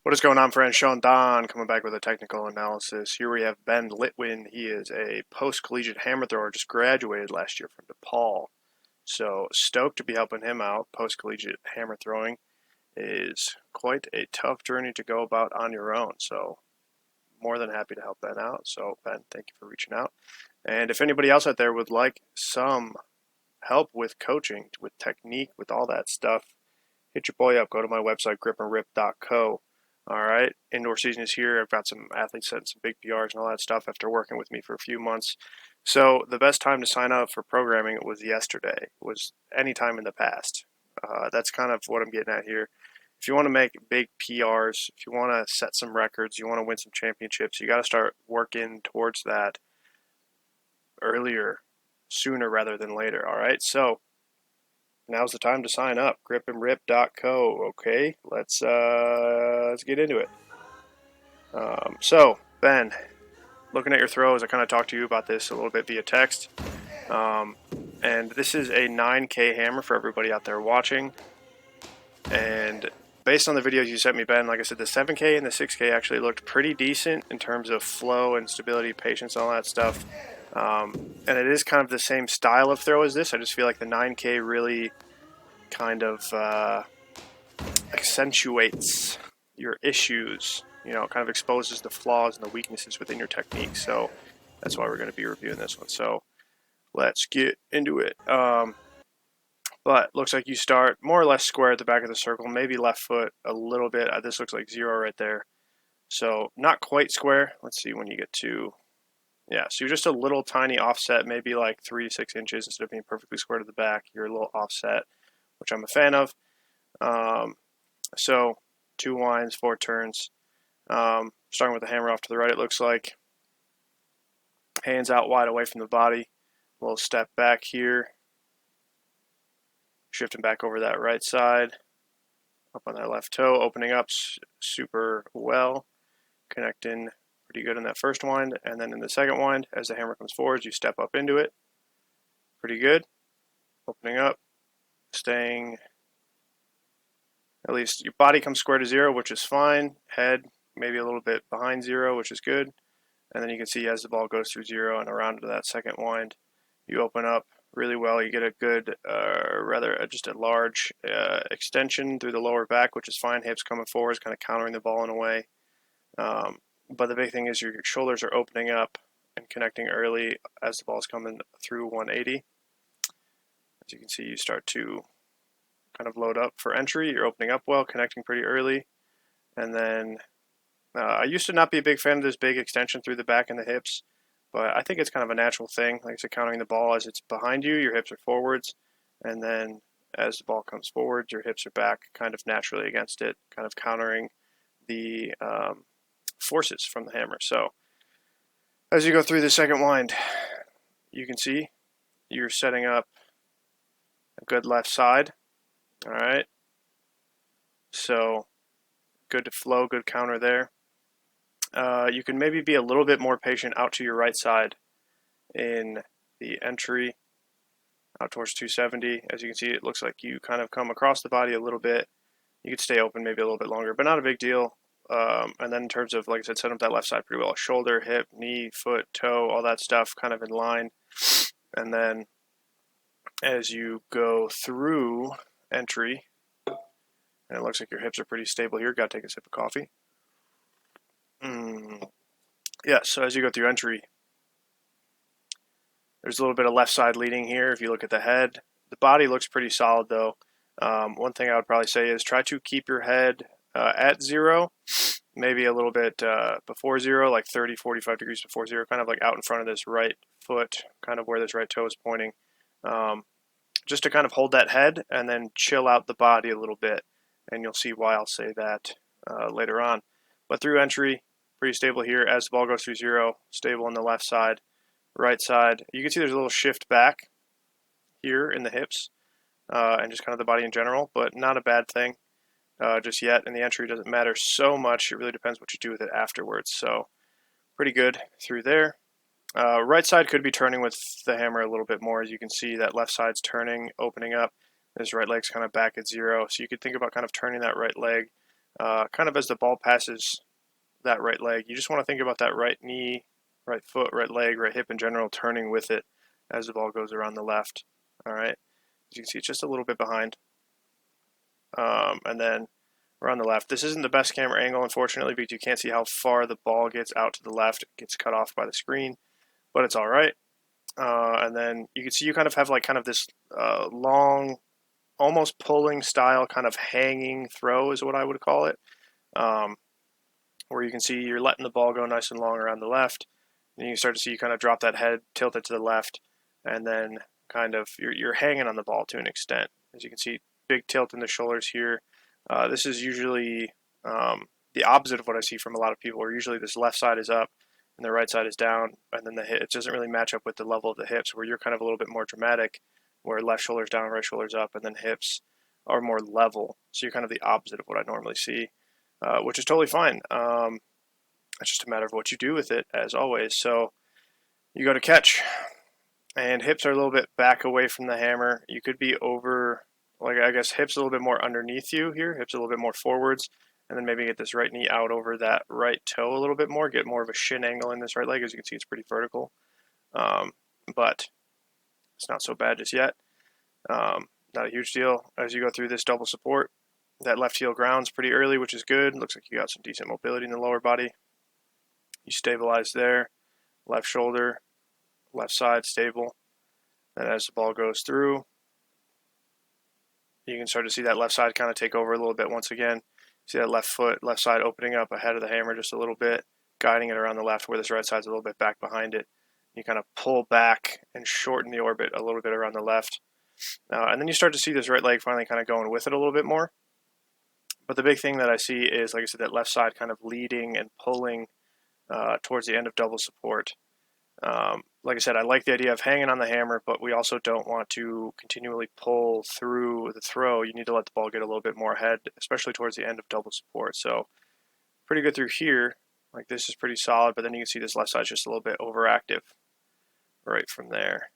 What is going on, friends? Sean Don coming back with a technical analysis. Here we have Ben Litwin. He is a post-collegiate hammer thrower, just graduated last year from DePaul. So stoked to be helping him out. Post-collegiate hammer throwing is quite a tough journey to go about on your own. So more than happy to help Ben out. So Ben, thank you for reaching out. And if anybody else out there would like some help with coaching, with technique, with all that stuff, hit your boy up. Go to my website, gripandrip.co. All right, indoor season is here. I've got some athletes setting some big PRs and all that stuff after working with me for a few months. So the best time to sign up for programming was yesterday. Was any time in the past. That's kind of what I'm getting at here. If you want to make big PRs, if you want to set some records, you want to win some championships, you got to start working towards that earlier, sooner rather than later. All right, so now's the time to sign up. Gripandrip.co. Okay, let's get into it. So Ben, looking at your throws, I kind of talked to you about this a little bit via text. And this is a 9K hammer for everybody out there watching. And based on the videos you sent me, Ben, like I said, the 7K and the 6K actually looked pretty decent in terms of flow and stability, patience, all that stuff. And it is kind of the same style of throw as this. I just feel like the 9K really kind of accentuates your issues, kind of exposes the flaws and the weaknesses within your technique. So that's why we're going to be reviewing this one. So let's get into it. But looks like you start more or less square at the back of the circle, maybe left foot a little bit. This looks like 0 right there. So not quite square. Let's see when you get to, yeah, so you're just a little tiny offset, maybe like 3 to 6 inches instead of being perfectly square to the back. You're a little offset, which I'm a fan of. So 2 winds, 4 turns. Starting with the hammer off to the right, it looks like. Hands out wide away from the body. A little step back here. Shifting back over that right side. Up on that left toe, opening up super well. Connecting pretty good in that first wind. And then in the second wind, as the hammer comes forward, you step up into it. Pretty good. Opening up. Staying. At least your body comes square to 0, which is fine. Head maybe a little bit behind 0, which is good. And then you can see as the ball goes through 0 and around to that second wind, you open up really well. You get a good, just a large extension through the lower back, which is fine. Hips coming forward is kind of countering the ball in a way. But the big thing is your shoulders are opening up and connecting early as the ball is coming through 180. As you can see, you start to kind of load up for entry. You're opening up well, connecting pretty early. And then I used to not be a big fan of this big extension through the back and the hips, but I think it's kind of a natural thing. Like I said, countering the ball as it's behind you, your hips are forwards. And then as the ball comes forward, your hips are back kind of naturally against it, kind of countering the forces from the hammer. So as you go through the second wind, you can see you're setting up a good left side. All right. So good to flow, good counter there. You can maybe be a little bit more patient out to your right side in the entry out towards 270. As you can see, it looks like you kind of come across the body a little bit. You could stay open maybe a little bit longer, but not a big deal. And then in terms of, like I said, setting up that left side pretty well. Shoulder, hip, knee, foot, toe, all that stuff kind of in line. And then as you go through entry, and it looks like your hips are pretty stable here. Got to take a sip of coffee. Yeah, so as you go through entry, there's a little bit of left side leading here. If you look at the head, the body looks pretty solid though. One thing I would probably say is try to keep your head at 0, maybe a little bit before 0, like 30, 45 degrees before 0, kind of like out in front of this right foot, kind of where this right toe is pointing. Just to kind of hold that head and then chill out the body a little bit. And you'll see why I'll say that later on. But through entry, pretty stable here. As the ball goes through 0, stable on the left side, right side. You can see there's a little shift back here in the hips and just kind of the body in general, but not a bad thing just yet. And the entry doesn't matter so much. It really depends what you do with it afterwards. So pretty good through there. Right side could be turning with the hammer a little bit more. As you can see, that left side's turning, opening up. This right leg's kind of back at 0. So you could think about kind of turning that right leg kind of as the ball passes that right leg, you just want to think about that right knee, right foot, right leg, right hip in general turning with it as the ball goes around the left. All right, as you can see, it's just a little bit behind. And then around the left. This isn't the best camera angle, unfortunately, because you can't see how far the ball gets out to the left. It gets cut off by the screen, but it's all right. And then you can see you kind of have like kind of this long, almost pulling style kind of hanging throw is what I would call it, where you can see you're letting the ball go nice and long around the left. And you start to see you kind of drop that head, tilt it to the left, and then kind of you're hanging on the ball to an extent. As you can see, big tilt in the shoulders here. This is usually the opposite of what I see from a lot of people, where usually this left side is up and the right side is down, and then the hip, it doesn't really match up with the level of the hips, where you're kind of a little bit more dramatic, where left shoulder's down, right shoulder's up, and then hips are more level. So you're kind of the opposite of what I normally see, which is totally fine. It's just a matter of what you do with it, as always. So you go to catch, and hips are a little bit back away from the hammer. You could be over, like I guess hips a little bit more underneath you here, hips a little bit more forwards, and then maybe get this right knee out over that right toe a little bit more, get more of a shin angle in this right leg. As you can see, it's pretty vertical, but it's not so bad just yet. Not a huge deal. As you go through this double support, that left heel grounds pretty early, which is good. Looks like you got some decent mobility in the lower body. You stabilize there, left shoulder, left side stable. And as the ball goes through, you can start to see that left side kind of take over a little bit once again. See that left foot, left side opening up ahead of the hammer just a little bit, guiding it around the left where this right side's a little bit back behind it. You kind of pull back and shorten the orbit a little bit around the left. And then you start to see this right leg finally kind of going with it a little bit more. But the big thing that I see is, like I said, that left side kind of leading and pulling towards the end of double support. Like I said, I like the idea of hanging on the hammer, but we also don't want to continually pull through the throw. You need to let the ball get a little bit more ahead, especially towards the end of double support. So pretty good through here. Like this is pretty solid, but then you can see this left side's just a little bit overactive right from there.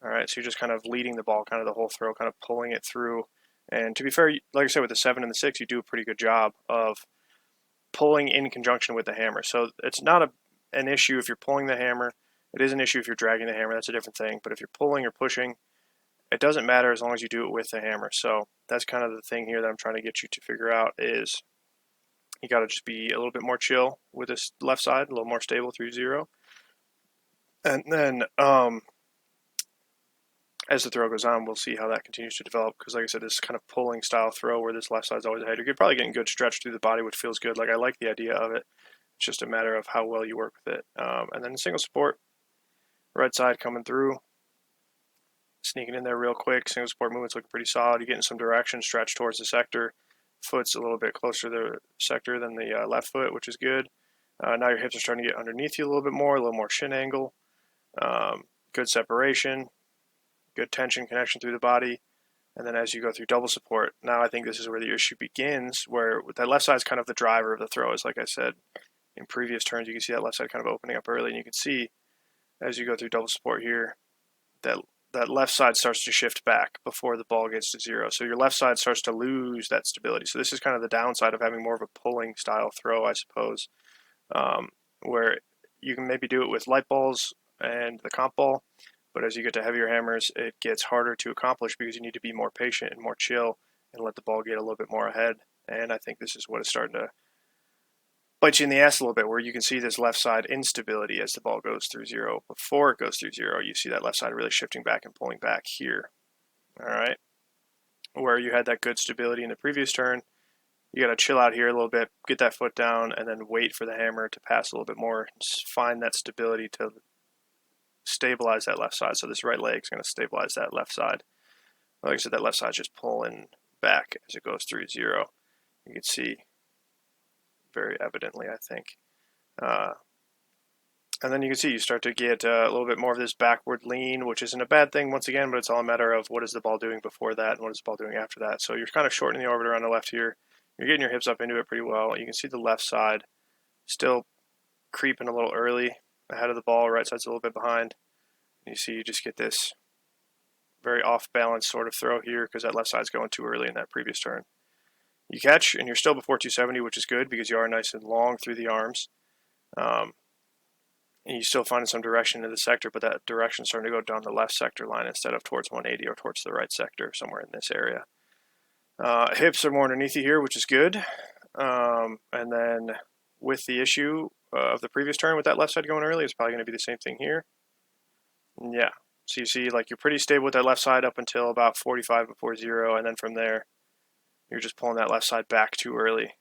All right, so you're just kind of leading the ball kind of the whole throw, kind of pulling it through. And to be fair, like I said, with the 7 and the 6, you do a pretty good job of pulling in conjunction with the hammer. So it's not an issue if you're pulling the hammer. It is an issue if you're dragging the hammer. That's a different thing. But if you're pulling or pushing, it doesn't matter as long as you do it with the hammer. So that's kind of the thing here that I'm trying to get you to figure out is you got to just be a little bit more chill with this left side, a little more stable through 0. And then as the throw goes on, we'll see how that continues to develop. Because like I said, this kind of pulling style throw where this left side's always ahead, you're probably getting good stretch through the body, which feels good. Like I like the idea of it. It's just a matter of how well you work with it. And then single support, right side coming through, sneaking in there real quick. Single support movement's looking pretty solid. You're getting some direction, stretch towards the sector. Foot's a little bit closer to the sector than the left foot, which is good. Now your hips are starting to get underneath you a little bit more, a little more shin angle. Good separation, good tension connection through the body. And then as you go through double support, now I think this is where the issue begins, where that left side is kind of the driver of the throw. Is like I said in previous turns, you can see that left side kind of opening up early, and you can see as you go through double support here, that left side starts to shift back before the ball gets to 0. So your left side starts to lose that stability. So this is kind of the downside of having more of a pulling style throw, I suppose, where you can maybe do it with light balls and the comp ball, but as you get to heavier hammers, it gets harder to accomplish because you need to be more patient and more chill and let the ball get a little bit more ahead. And I think this is what is starting to bite you in the ass a little bit, where you can see this left side instability as the ball goes through 0. Before it goes through 0, you see that left side really shifting back and pulling back here. All right. Where you had that good stability in the previous turn, you got to chill out here a little bit, get that foot down, and then wait for the hammer to pass a little bit more. Just find that stability to stabilize that left side. So this right leg is going to stabilize that left side. Like I said, that left side's just pulling back as it goes through 0. You can see very evidently, I think. And then you can see you start to get a little bit more of this backward lean, which isn't a bad thing once again, but it's all a matter of what is the ball doing before that and what is the ball doing after that. So you're kind of shortening the orbit around the left here. You're getting your hips up into it pretty well. You can see the left side still creeping a little early ahead of the ball. Right side's a little bit behind. And you see you just get this very off balance sort of throw here because that left side's going too early in that previous turn. You catch, and you're still before 270, which is good because you are nice and long through the arms. And you still find some direction in the sector, but that direction's starting to go down the left sector line instead of towards 180 or towards the right sector, somewhere in this area. Hips are more underneath you here, which is good. And then with the issue of the previous turn with that left side going early, it's probably going to be the same thing here. And yeah, so you see like you're pretty stable with that left side up until about 45 before 0, and then from there, you're just pulling that left side back too early.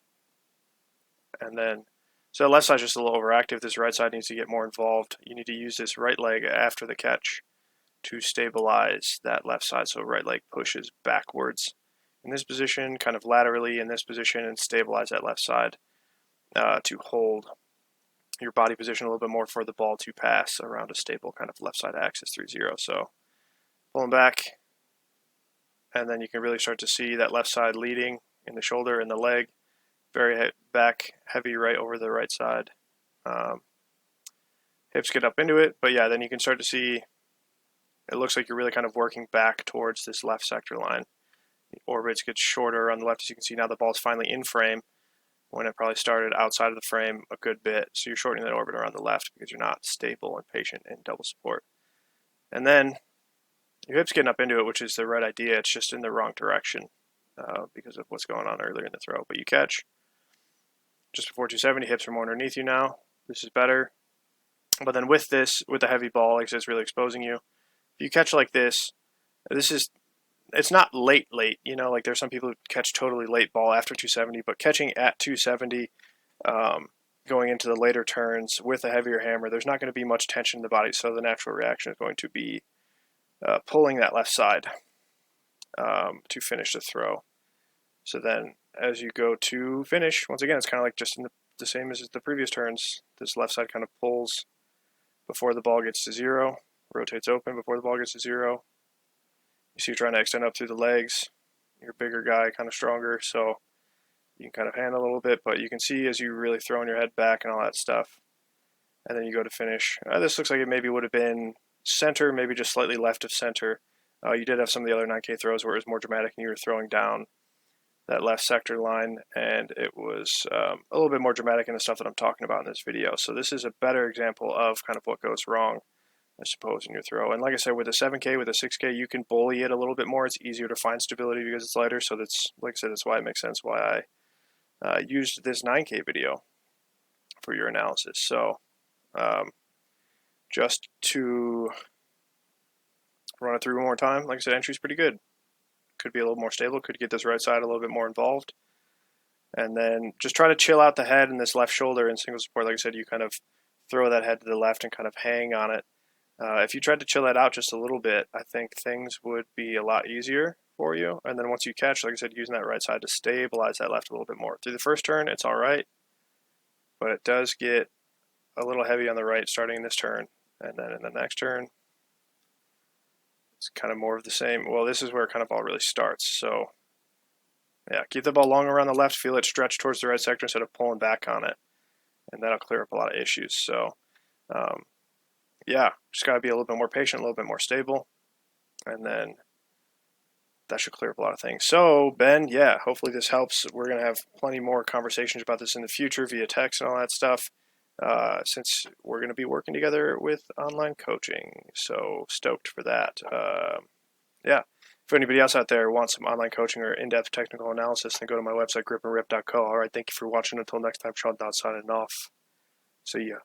And then so the left side's just a little overactive. This right side needs to get more involved. You need to use this right leg after the catch to stabilize that left side. So right leg pushes backwards in this position, kind of laterally in this position, and stabilize that left side to hold your body position a little bit more for the ball to pass around a stable kind of left side axis through 0. So pulling back, and then you can really start to see that left side leading in the shoulder and the leg. Very back heavy right over the right side. Hips get up into it, but yeah, then you can start to see it looks like you're really kind of working back towards this left sector line. The orbits get shorter on the left, as you can see now the ball's finally in frame when it probably started outside of the frame a good bit. So you're shortening that orbit around the left because you're not stable and patient in double support. And then your hips getting up into it, which is the right idea. It's just in the wrong direction because of what's going on earlier in the throw. But you catch just before 270, hips are more underneath you now. This is better. But then with this, with the heavy ball, like I said, it's really exposing you. If you catch like this is, it's not late, you know, like there's some people who catch totally late ball after 270, but catching at 270, going into the later turns with a heavier hammer, there's not going to be much tension in the body, so the natural reaction is going to be pulling that left side to finish the throw. So then as you go to finish, once again, it's kind of like just in the same as the previous turns. This left side kind of pulls before the ball gets to 0, rotates open before the ball gets to 0. You see you're trying to extend up through the legs. You're a bigger guy, kind of stronger, so you can kind of handle a little bit, but you can see as you really throwing your head back and all that stuff. And then you go to finish. This looks like it maybe would have been center, maybe just slightly left of center. You did have some of the other 9K throws where it was more dramatic and you were throwing down that left sector line, and it was a little bit more dramatic in the stuff that I'm talking about in this video. So this is a better example of kind of what goes wrong, I suppose, in your throw. And like I said, with a 7K, with a 6K, you can bully it a little bit more. It's easier to find stability because it's lighter. So that's, like I said, that's why it makes sense why I used this 9K video for your analysis. So just to run it through one more time, like I said, entry's pretty good. Could be a little more stable, could get this right side a little bit more involved. And then just try to chill out the head and this left shoulder in single support. Like I said, you kind of throw that head to the left and kind of hang on it. If you tried to chill that out just a little bit, I think things would be a lot easier for you. And then once you catch, like I said, using that right side to stabilize that left a little bit more. Through the first turn, it's all right, but it does get a little heavy on the right starting in this turn. And then in the next turn, it's kind of more of the same. Well, this is where it kind of all really starts. So yeah, keep the ball long around the left, feel it stretch towards the right sector instead of pulling back on it. And that'll clear up a lot of issues. So yeah, just got to be a little bit more patient, a little bit more stable. And then that should clear up a lot of things. So Ben, yeah, hopefully this helps. We're going to have plenty more conversations about this in the future via text and all that stuff. Since we're going to be working together with online coaching. So stoked for that. Yeah. If anybody else out there wants some online coaching or in-depth technical analysis, then go to my website, gripandrip.co. All right. Thank you for watching. Until next time, Sean Dodd signing off. See ya.